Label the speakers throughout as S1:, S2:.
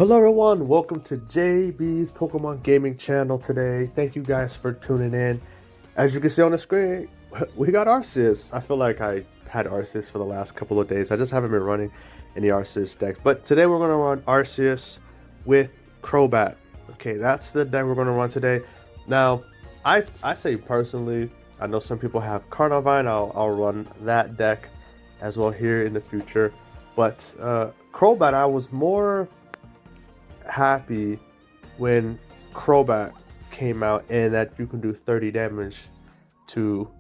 S1: Hello everyone, welcome to JB's Pokemon Gaming channel today. Thank you guys for tuning in. As you can see on the screen, we got Arceus. I feel like I had Arceus for the last couple of days. I just haven't been running any Arceus decks. But today we're going to run Arceus with Crobat. Okay, that's the deck we're going to run today. Now, I say personally, I know some people have Carnivine. I'll run that deck as well here in the future. But Crobat, I was more happy when Crobat came out and that you can do 30 damage to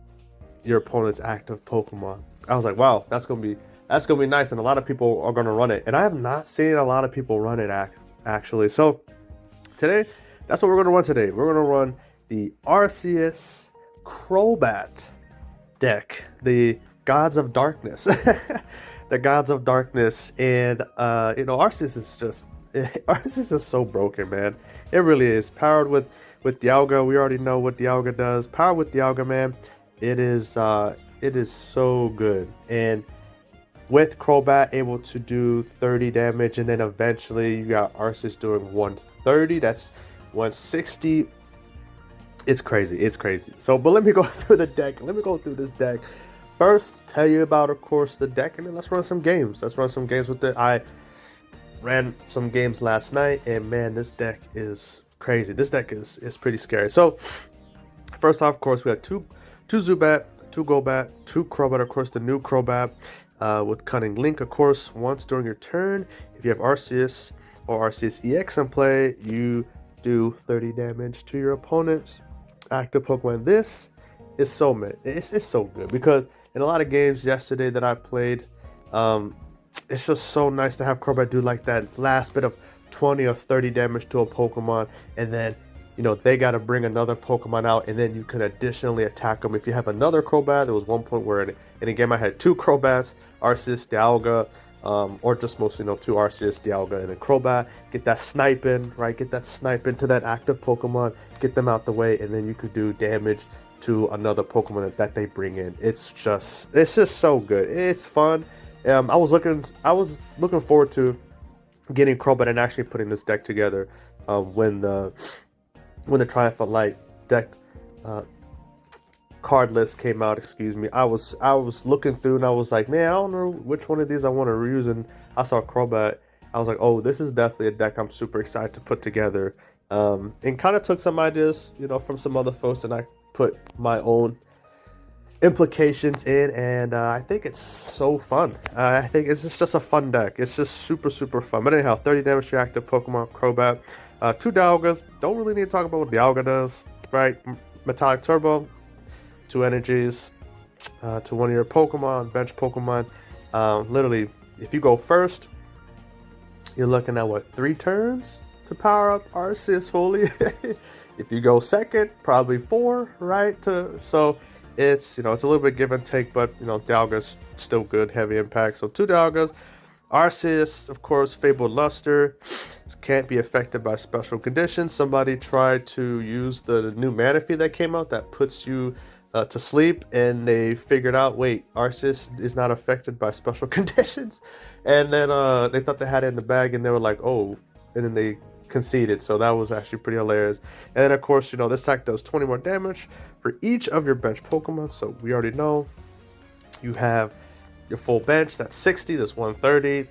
S1: your opponent's active Pokemon. I was like, wow, that's gonna be nice, and a lot of people are gonna run it. And I have not seen a lot of people run it actually. So today, that's what we're gonna run today. We're gonna run the Arceus Crobat deck, the Gods of Darkness, the Gods of Darkness, and Arceus is just. Arceus is so broken, man. It really is. Powered with Dialga. We already know what Dialga does. Powered with Dialga, man. It is so good. And with Crobat able to do 30 damage, and then eventually you got Arceus doing 130. That's 160. It's crazy. It's crazy. So, but let me go through the deck. Let me go through this deck. First, tell you about, of course, the deck, and then let's run some games. Let's run some games with it. I ran some games last night, and man, this deck is crazy. This deck is pretty scary. So first off, of course, we have two Zubat, two Golbat, two Crobat, of course, the new Crobat with Cunning Link, of course. Once during your turn, if you have Arceus or Arceus EX in play, you do 30 damage to your opponent's active Pokemon. This is so mid. It's so good because in a lot of games yesterday that I played, it's just so nice to have Crobat do like that last bit of 20 or 30 damage to a Pokemon, and then they got to bring another Pokemon out, and then you can additionally attack them. If you have another Crobat, there was one point where in a game I had two Crobats, Arceus, Dialga, or just mostly two Arceus, Dialga, and then Crobat. Get that snipe in, right? Get that snipe into that active Pokemon, get them out the way, and then you could do damage to another Pokemon that they bring in. It's just so good. It's fun. I was looking forward to getting Crobat and actually putting this deck together when the Triumphant Light deck card list came out. Excuse me. I was looking through and I was like, man, I don't know which one of these I want to reuse. And I saw Crobat. I was like, oh, this is definitely a deck I'm super excited to put together. And kind of took some ideas, from some other folks, and I put my own implications in, and I think it's so fun. I think it's just a fun deck. It's just super fun. But anyhow, 30 damage to active Pokemon Crobat. Two Dialgas. Don't really need to talk about what Dialga does, right? Metallic Turbo, 2 energies to one of your Pokemon, bench Pokemon. Literally, if you go first, you're looking at what, 3 turns to power up Arceus fully. If you go second, probably 4, right? So it's a little bit give and take, but Dialga's still good, heavy impact. So 2 Dialgas. Arceus, of course, Fabled Luster, can't be affected by special conditions. Somebody tried to use the new Manaphy that came out that puts you to sleep, and they figured out, wait, Arceus is not affected by special conditions, and then they thought they had it in the bag, and they were like, oh, and then they conceded. So that was actually pretty hilarious. And then of course, this attack does 20 more damage for each of your bench Pokemon. So we already know you have your full bench. That's 60. That's 130.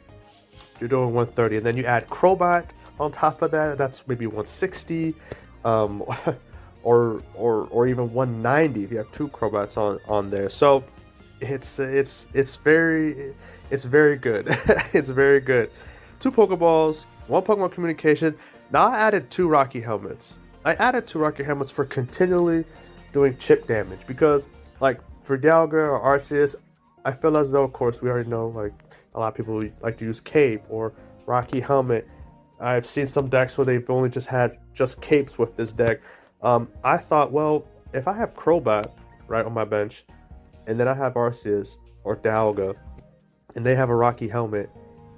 S1: You're doing 130, and then you add Crobat on top of that. That's maybe 160, or even 190 if you have 2 Crobats on there. So it's very good. It's very good. 2 Pokeballs, 1 Pokemon Communication. Now I added 2 Rocky Helmets. I added 2 Rocky Helmets for continually doing chip damage, because like for Dialga or Arceus, I feel as though, of course, we already know, like a lot of people like to use Cape or Rocky Helmet. I've seen some decks where they've only just had Capes with this deck. I thought, well, if I have Crobat right on my bench, and then I have Arceus or Dialga, and they have a Rocky Helmet,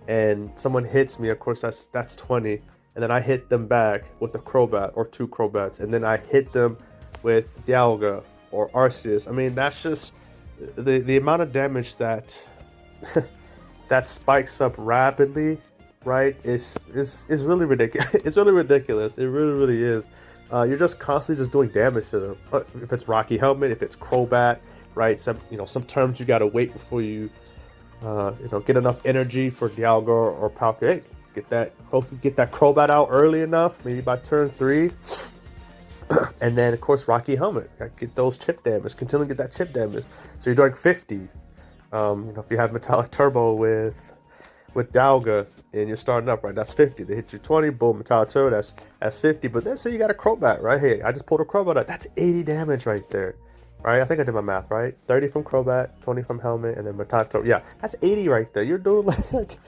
S1: and someone hits me, of course that's 20, and then I hit them back with a Crobat or 2 Crobats, and then I hit them with Dialga or Arceus. I mean, that's just the amount of damage that that spikes up rapidly right, is really ridiculous. It's really ridiculous. It really is. You're just constantly just doing damage to them. If it's Rocky Helmet, if it's Crobat, right? Some terms you gotta wait before you get enough energy for Dialga or Palkia. Hey, hopefully get that Crobat out early enough, maybe by turn 3. And then of course Rocky Helmet. Get those chip damage. Continue to get that chip damage. So you're doing 50. If you have Metallic Turbo with Dialga and you're starting up, right, that's 50. They hit you 20, boom, Metallic Turbo, that's 50. But then say you got a Crobat, right? Hey, I just pulled a Crobat out. That's 80 damage right there. Right? I think I did my math, right? 30 from Crobat, 20 from Helmet, and then Metallic Turbo. Yeah, that's 80 right there. You're doing like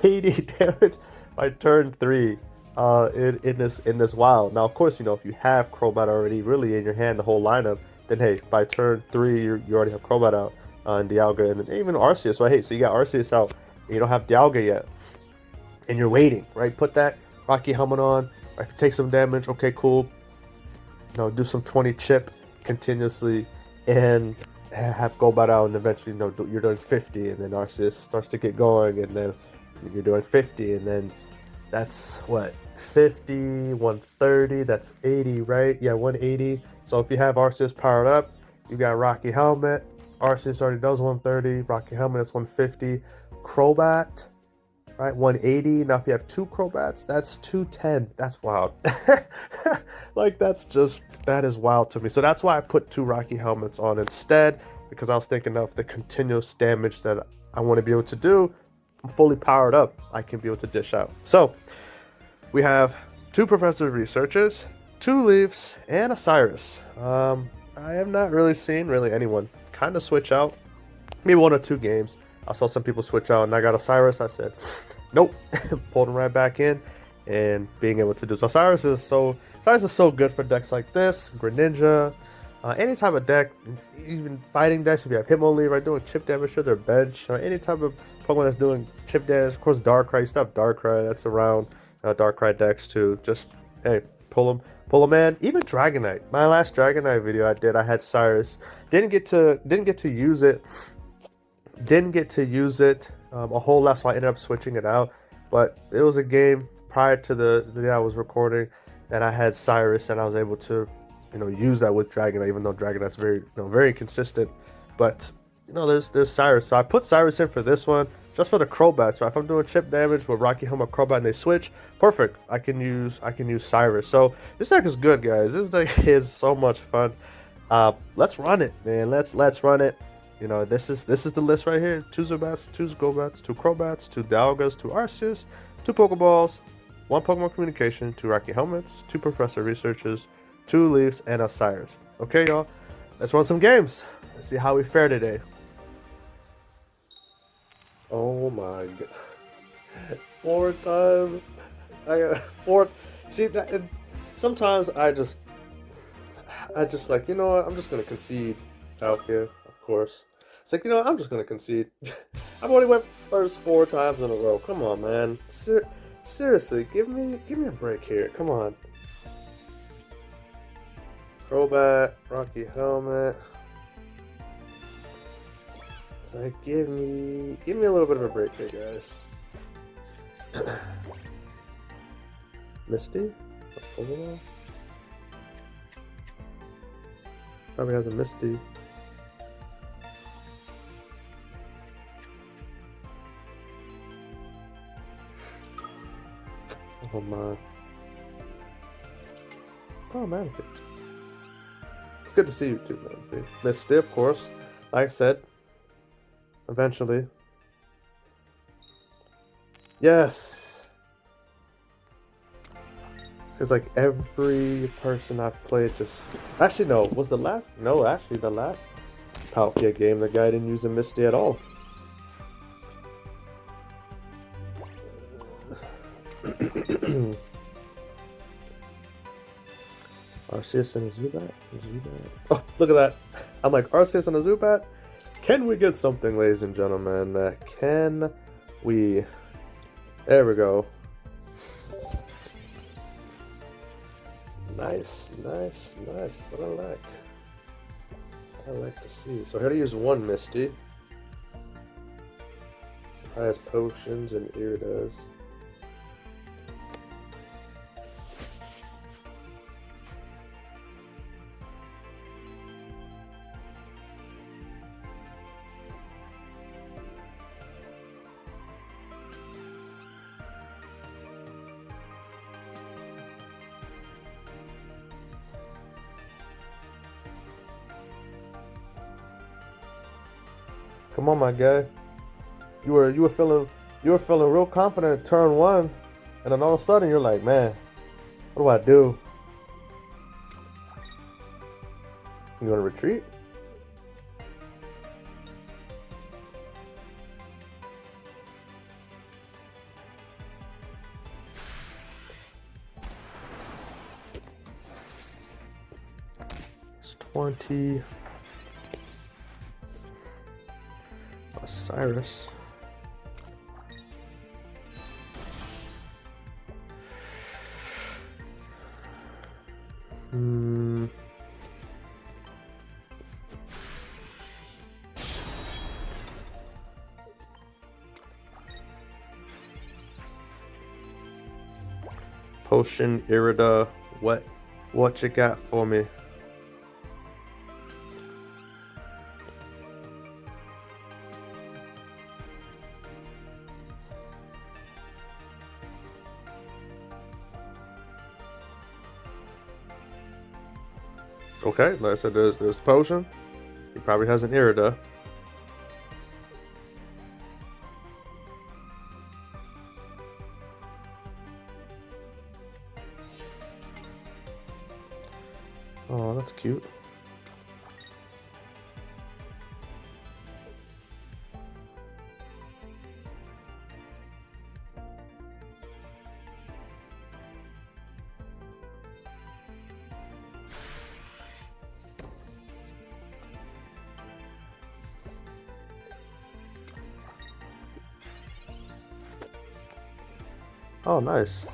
S1: 80 damage by turn 3 in this wild. Now, of course, if you have Crobat already really in your hand, the whole lineup, then hey, by turn 3, you already have Crobat out. And Dialga, and even Arceus, right? Hey, so you got Arceus out, and you don't have Dialga yet, and you're waiting, right? Put that Rocky Helmet on, right? Take some damage, okay, cool. Do some 20 chip continuously, and have Golbat out, and eventually, you're doing 50, and then Arceus starts to get going, and then you're doing 50, and then that's what, 50, 130, that's 80, right? Yeah, 180. So if you have Arceus powered up, you got Rocky Helmet. Arceus already does 130, Rocky Helmet is 150, Crobat, right, 180. Now if you have 2 Crobats, that's 210. That's wild. Like that is wild to me. So that's why I put 2 Rocky Helmets on instead, because I was thinking of the continuous damage that I want to be able to do. I'm fully powered up, I can be able to dish out. So we have 2 Professor Researchers, 2 Leafs, and a Cyrus. I have not really seen anyone kind of switch out. Maybe 1 or 2 games. I saw some people switch out, and I got a Cyrus. I said, nope. Pulled him right back in, and being able to do so. Cyrus is so good for decks like this, Greninja, any type of deck, even fighting decks. If you have him only, right, doing chip damage to their bench, or any type of Pokemon that's doing chip damage. Of course, Darkrai. You still have Darkrai. That's around Darkrai decks too. Just hey, pull them in. Even Dragonite. My last Dragonite video I had Cyrus. Didn't get to use it. A whole lot, so I ended up switching it out. But it was a game prior to the day I was recording, and I had Cyrus, and I was able to, use that with Dragonite, even though Dragonite's very consistent. But there's Cyrus. So I put Cyrus in for this one, just for the Crobat. So if I'm doing chip damage with Rocky Helmet Crobat and they switch, perfect. I can use Cyrus. So this deck is good, guys. This deck is so much fun. Let's run it, man. Let's run it. This is the list right here. 2 Zubats, 2 Golbats, 2 Crobats, 2 Dialgas, 2 Arceus, 2 Pokeballs, 1 Pokemon Communication, 2 Rocky Helmets, 2 Professor Researchers, 2 Leafs, and a Cyrus. Okay, y'all. Let's run some games. Let's see how we fare today. Oh my god. 4 times. I got 4. See that? And sometimes I just like, what? I'm just gonna concede out here, of course. It's like, I'm just gonna concede. I've already went first 4 times in a row. Come on, man. Seriously, give me a break here. Come on. Crobat, Rocky Helmet. It's like, give me a little bit of a break here, guys. Misty? Probably has a Misty. Oh my. Oh man. It's good to see you too, man. Misty, of course. Like I said, eventually. Yes! Seems like every person I've played just... Actually, no. Was the last... No, actually, the last Palkia game, the guy didn't use a Misty at all. Arceus and a Zubat? Oh, look at that. I'm like, Arceus and a Zubat? Can we get something, ladies and gentlemen? Can we... There we go. Nice. That's what I like. I like to see. So here to use 1 Misty. Has potions and Iridas. Come on, my guy. You were feeling real confident turn one, and then all of a sudden you're like, man, what do I do? You want to retreat? It's 20. Cyrus. Potion, Irida, what you got for me? Okay, like I said, there's the potion. He probably has an Irida. Oh, that's cute. Oh, nice.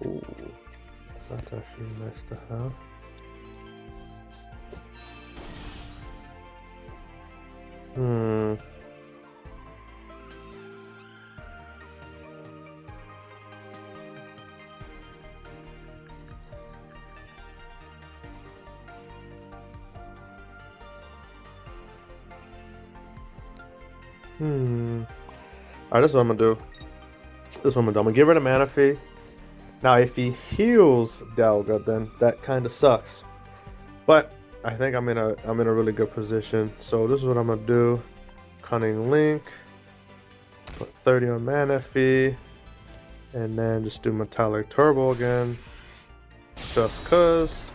S1: Ooh, that's actually nice to have. Alright, this is what I'm gonna do. I'm gonna get rid of Mana Fee. Now, if he heals Dialga, then that kind of sucks. But I think I'm in a really good position. So this is what I'm gonna do. Cunning Link. Put 30 on Mana Fee. And then just do Metallic Turbo again. Just cause.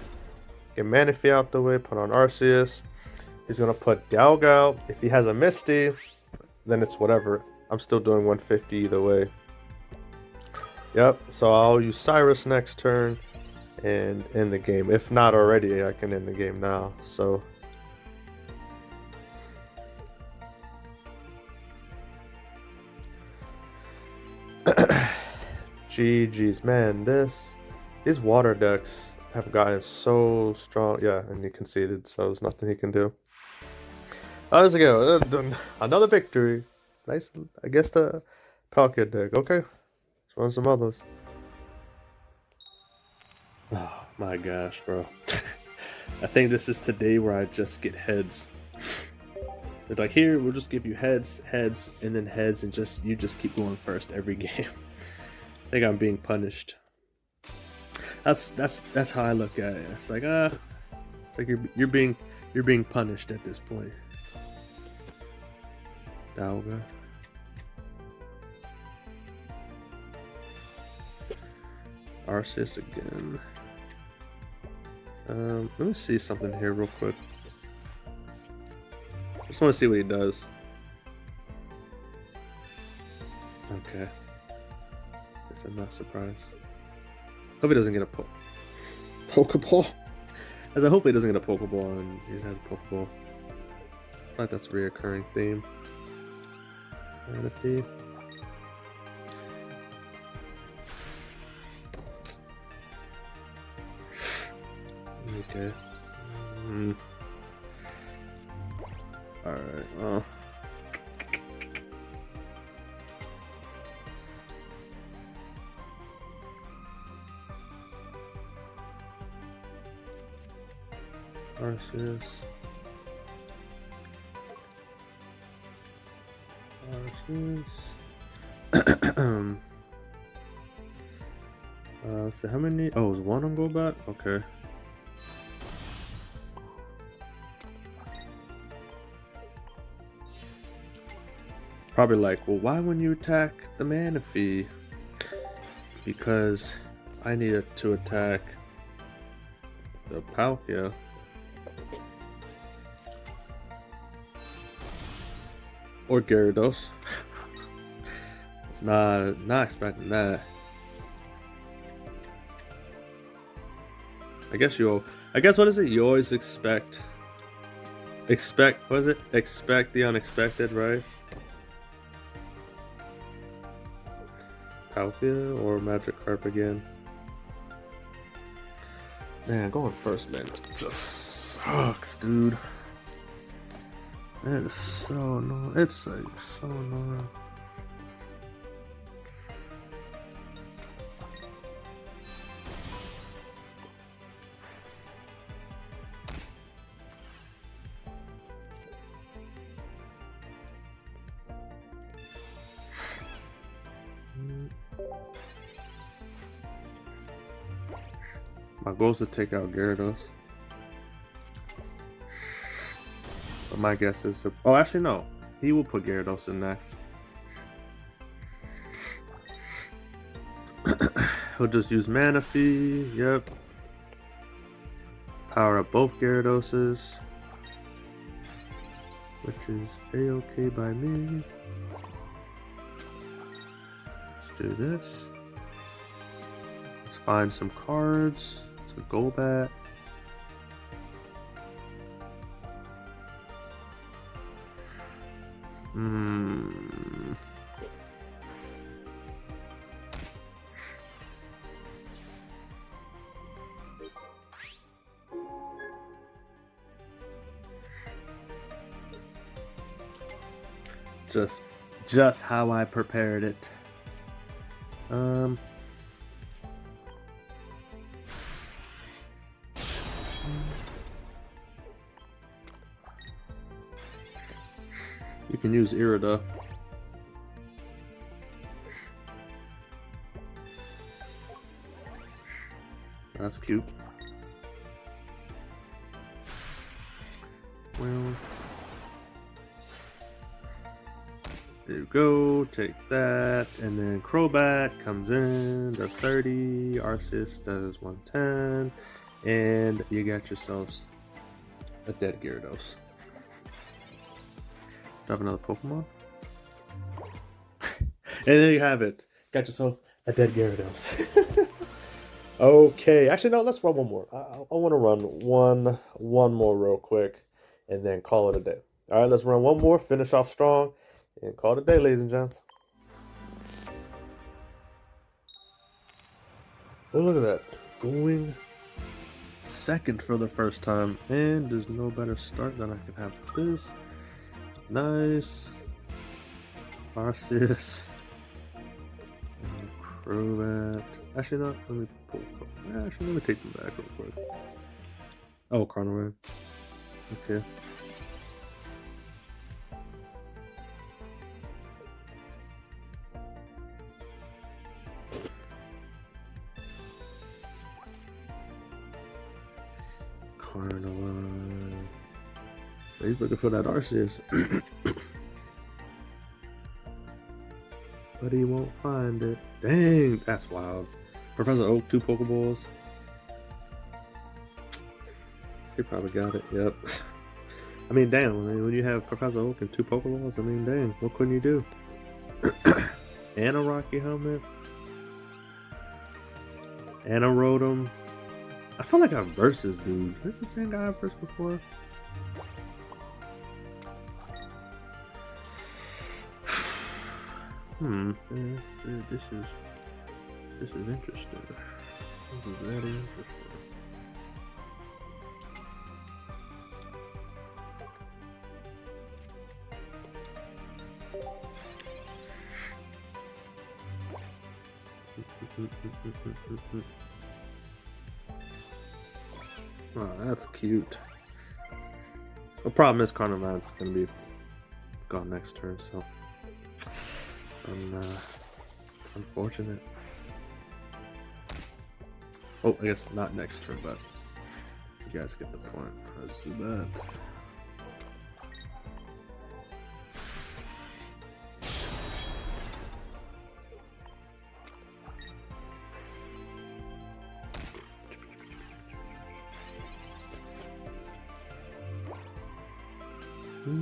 S1: Get Mana Fee out the way. Put on Arceus. He's gonna put Dialga out. If he has a Misty, then it's whatever. I'm still doing 150 either way. Yep, so I'll use Cyrus next turn and end the game. If not already, I can end the game now. So GG's, man. These water decks have gotten so strong. Yeah, and he conceded, so there's nothing he can do. How does it go? Another victory. Nice. I guess the Palkia deck. Okay. Let's run some others. Oh my gosh, bro. I think this is today where I just get heads. It's like, here, we'll just give you heads, and then heads, and you just keep going first every game. I think I'm being punished. That's how I look at it. It's like, it's like you're being punished at this point. Dialga. Arceus again. Let me see something here real quick. I just want to see what he does. Okay. Guess I'm not surprised. Hope he doesn't get a Pokeball. As I hope he doesn't get a Pokeball and he has a Pokeball. I feel like that's a reoccurring theme. Mana Fee. Okay. Alright, well. Arceus. Let's see, how many? Oh, it was one on Golbat? Okay. Probably like, well, why wouldn't you attack the Manaphy? Because I needed to attack the Palkia. Or Gyarados. It's not expecting that. I guess what is it? You always expect what is it? Expect the unexpected, right? Palkia or Magikarp again? Man, going first, man, just sucks, dude. That is so annoying. It's like so annoying. My goal is to take out Gyarados. But my guess is to... Oh, actually, no. He will put Gyarados in next. He'll just use Manaphy. Yep. Power up both Gyaradoses. Which is A-okay by me. Let's do this. Let's find some cards. It's a Golbat. Just how I prepared it. You can use Irida. That's cute. Well, there you go. Take that, and then Crobat comes in, does 30. Arceus does 110, and you got yourselves a dead Gyarados. Have another Pokemon. And there you have it. Got yourself a dead Gyarados. Okay. Actually, no. Let's run one more. I want to run one more real quick, and then call it a day. All right. Let's run one more. Finish off strong, and call it a day, ladies and gents. Oh, look at that. Going second for the first time, and there's no better start than I can have with this. Nice. Arceus. Crobat. Actually, not. Let me pull. Actually, let me take them back real quick. Oh, Carnivore. Okay. Carnivore. He's looking for that Arceus. But he won't find it. Dang, that's wild. Professor Oak, 2 Pokeballs. He probably got it, yep. I mean, damn, when you have Professor Oak and 2 Pokeballs, I mean, dang, what couldn't you do? And a Rocky Helmet. And a Rotom. I feel like I've versed this dude. Is this the same guy I've versed before? This is interesting. This is very interesting. Oh, that's cute. The problem is Carnivor's gonna be gone next turn, so it's unfortunate. Oh, I guess not next turn, but you guys get the point. Zubat. Oh,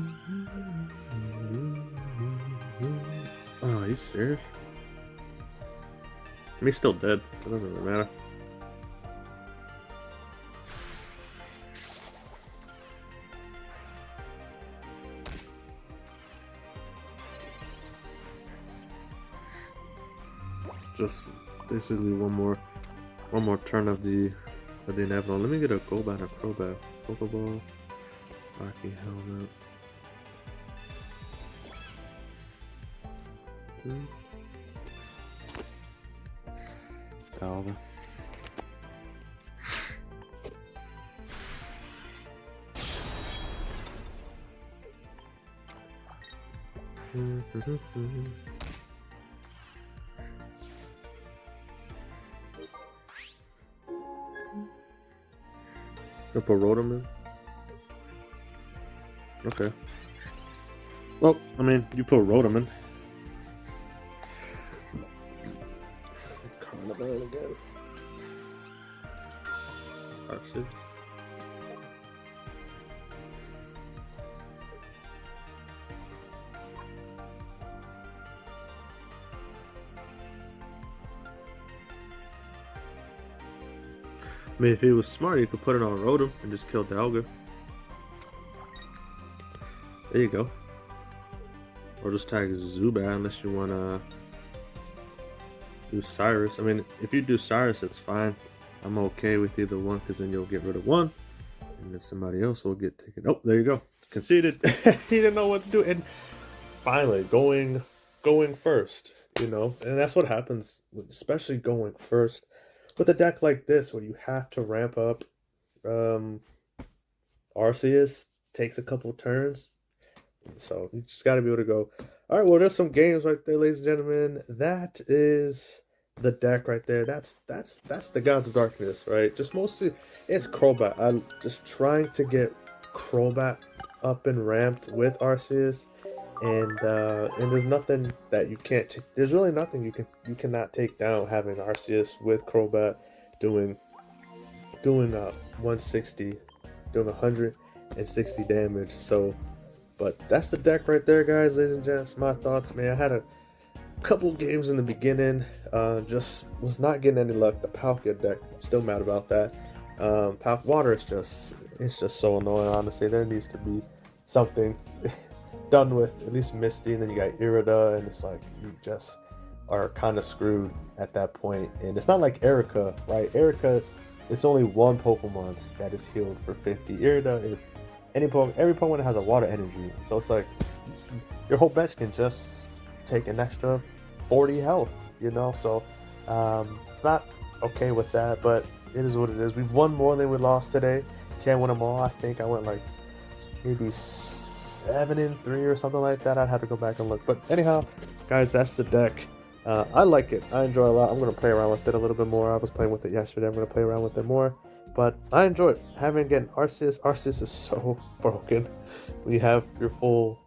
S1: are you serious? I mean, he's still dead. So it doesn't really matter. Just basically one more turn of the inevitable. Let me get a Golbat or Crobat. Pokeball. Rocky helmet. Dialga. You put Rotom. Okay. Well, I mean, you put Rotom. Carnival again. Arceus. I mean, if he was smart, he could put it on Rotom and just kill Dialga. There you go. Or just tag Zubat unless you want to do Cyrus. I mean, if you do Cyrus, it's fine. I'm okay with either one because then you'll get rid of one and then somebody else will get taken. Oh, there you go. Conceded. He didn't know what to do. And finally, going first, you know. And that's what happens, especially going first. With a deck like this, where you have to ramp up, Arceus takes a couple turns, so you just got to be able to go. All right, well, there's some games right there, ladies and gentlemen. That is the deck right there. That's the Gods of Darkness, right? Just mostly it's Crobat. I'm just trying to get Crobat up and ramped with Arceus, and there's nothing that you can't. There's really nothing you cannot take down having Arceus with Crobat doing 160, doing 160 damage. So, but that's the deck right there, guys, ladies and gents. My thoughts, man. I had a couple games in the beginning, just was not getting any luck. The Palkia deck, still mad about that. Water is just so annoying. Honestly, there needs to be something done with at least Misty, and then you got Irida, and it's like you just are kind of screwed at that point. And it's not like Erica, right? Erica, it's only one Pokemon that is healed for 50. Irida is every Pokemon that has a water energy, so it's like your whole bench can just take an extra 40 health, you know. So not okay with that, but it is what it is. We've won more than we lost today. Can't win them all. I think I went like maybe 7-3 or something like that. I'd have to go back and look. But anyhow, guys, that's the deck. I like it. I enjoy it a lot. I'm going to play around with it a little bit more. I was playing with it yesterday. I'm going to play around with it more. But I enjoy it. Having, again, Arceus. Arceus is so broken when you have your full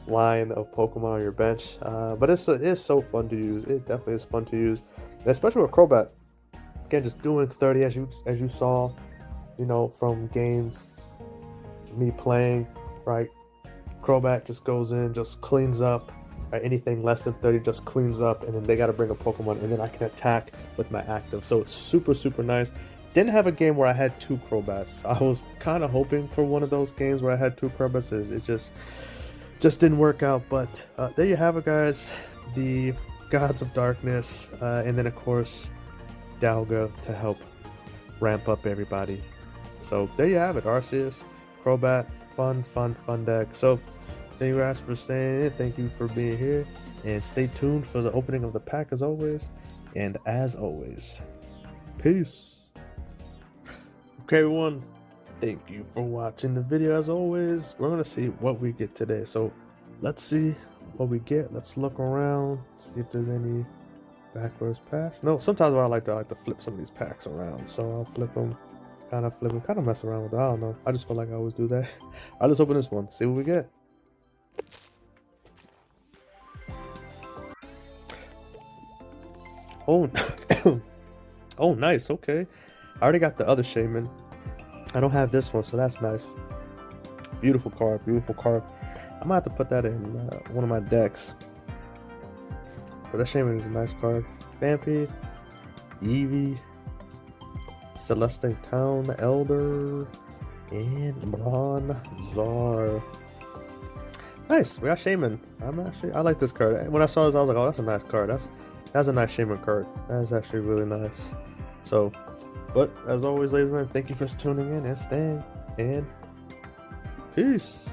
S1: line of Pokemon on your bench. But it is so fun to use. It definitely is fun to use. And especially with Crobat. Again, just doing 30 as you saw, you know, from games, me playing, right? Crobat just goes in, just cleans up. Right? Anything less than 30 just cleans up, and then they got to bring a Pokemon, and then I can attack with my active. So it's super, super nice. Didn't have a game where I had 2 Crobats. I was kind of hoping for one of those games where I had 2 Crobats. It just didn't work out. But there you have it, guys. The Gods of Darkness, and then of course Dialga to help ramp up everybody. So there you have it, Arceus, Crobat. Fun deck. So thank you guys for staying in. Thank you for being here, and stay tuned for the opening of the pack as always. And as always, peace. Okay, everyone, thank you for watching the video. As always, we're gonna see what we get today. So let's see what we get. Let's look around, see if there's any backwards pass. No, sometimes I like to flip some of these packs around, so I'll flip them. Kind of mess around with it. I don't know. I just feel like I always do that. Alright, let's open this one. See what we get. Oh, oh, nice. Okay, I already got the other Shaman. I don't have this one, so that's nice. Beautiful card, beautiful card. I might have to put that in one of my decks. But that Shaman is a nice card. Vampy, Eevee, Celestine Town Elder, and Bronzor. Nice, we got Shaman. I like this card. When I saw this, I was like, oh, that's a nice card. That's a nice Shaman card. That is actually really nice. So, but as always, ladies and gentlemen, thank you for tuning in and staying, and peace.